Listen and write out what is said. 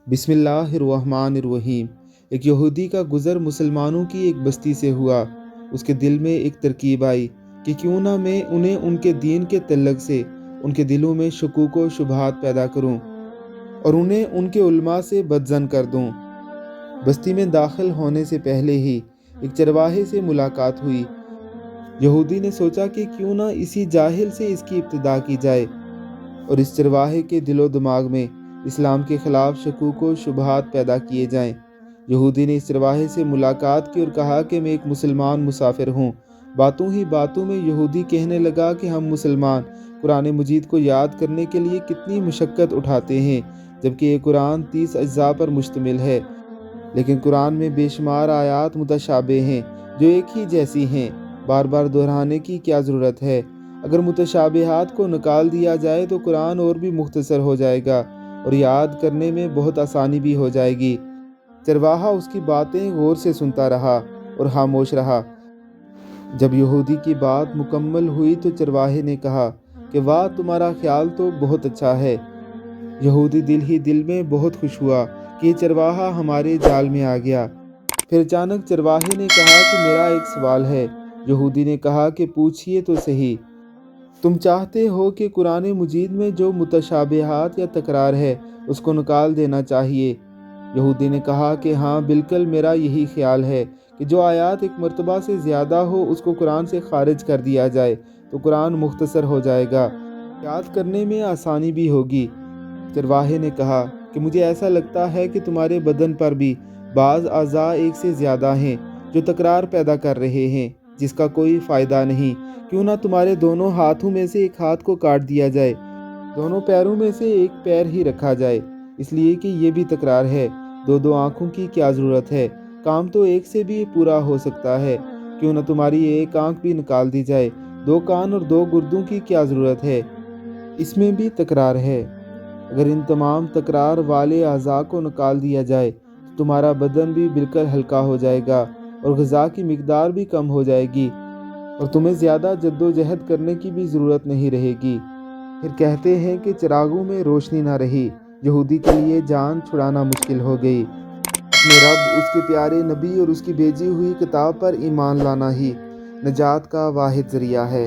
बिस्मिल्लाहिर्रहमानिर्रहीम। एक यहूदी का गुज़र मुसलमानों की एक बस्ती से हुआ। उसके दिल में एक तरकीब आई कि क्यों ना मैं उन्हें उनके दीन के तल्लक से उनके दिलों में शकूक व शुबहात पैदा करूं और उन्हें उनके उलमा से बदज़न कर दूं। बस्ती में दाखिल होने से पहले ही एक चरवाहे से मुलाकात हुई। यहूदी ने सोचा कि क्यों ना इसी जाहिल से इसकी इब्तिदा की जाए और इस चरवाहे के दिलो दिमाग में इस्लाम के ख़िलाफ़ शकूक व शुबहात पैदा किए जाएं। यहूदी ने इस चरवाहे से मुलाकात की और कहा कि मैं एक मुसलमान मुसाफिर हूँ। बातों ही बातों में यहूदी कहने लगा कि हम मुसलमान कुरान मजीद को याद करने के लिए कितनी मुशक्क़त उठाते हैं, जबकि ये कुरान 30 अज्जा पर मुश्तमिल है। लेकिन कुरान में बेशुमार आयात मुतशाबे हैं जो एक ही जैसी हैं। बार बार दोहराने की क्या ज़रूरत है? अगर मुतशाबिहात को निकाल दिया जाए तो कुरान और भी मुख्तसर हो जाएगा और याद करने में बहुत आसानी भी हो जाएगी। चरवाहा उसकी बातें गौर से सुनता रहा और खामोश रहा। जब यहूदी की बात मुकम्मल हुई तो चरवाहे ने कहा कि वाह, तुम्हारा ख्याल तो बहुत अच्छा है। यहूदी दिल ही दिल में बहुत खुश हुआ कि चरवाहा हमारे जाल में आ गया। फिर अचानक चरवाहे ने कहा कि मेरा एक सवाल है। यहूदी ने कहा कि पूछिए तो सही। तुम चाहते हो कि कुरान मजीद में जो मुतशाबिहात या तकरार है उसको निकाल देना चाहिए? यहूदी ने कहा कि हाँ बिल्कुल, मेरा यही ख्याल है कि जो आयात एक मरतबा से ज़्यादा हो उसको कुरान से खारिज कर दिया जाए तो कुरान मुख्तसर हो जाएगा, याद करने में आसानी भी होगी। चरवाहे ने कहा कि मुझे ऐसा लगता है कि तुम्हारे बदन पर भी बाज़ अज़ा एक से ज़्यादा हैं जो तकरार पैदा कर रहे हैं, जिसका कोई फ़ायदा नहीं। क्यों ना तुम्हारे दोनों हाथों में से एक हाथ को काट दिया जाए, दोनों पैरों में से एक पैर ही रखा जाए, इसलिए कि ये भी तकरार है। दो दो आँखों की क्या ज़रूरत है? काम तो एक से भी पूरा हो सकता है। क्यों ना तुम्हारी एक आँख भी निकाल दी जाए, दो कान और दो गुर्दों की क्या ज़रूरत है? इसमें भी तकरार है। अगर इन तमाम तकरार वाले अज़ा को निकाल दिया जाए तो तुम्हारा बदन भी बिल्कुल हल्का हो जाएगा और ग़िज़ा की मिक़दार भी कम हो जाएगी और तुम्हें ज़्यादा जद्दोजहद करने की भी ज़रूरत नहीं रहेगी। फिर कहते हैं कि चिरागों में रोशनी ना रही। यहूदी के लिए जान छुड़ाना मुश्किल हो गई। अपने रब, उसके प्यारे नबी और उसकी भेजी हुई किताब पर ईमान लाना ही नजात का वाहिद ज़रिया है।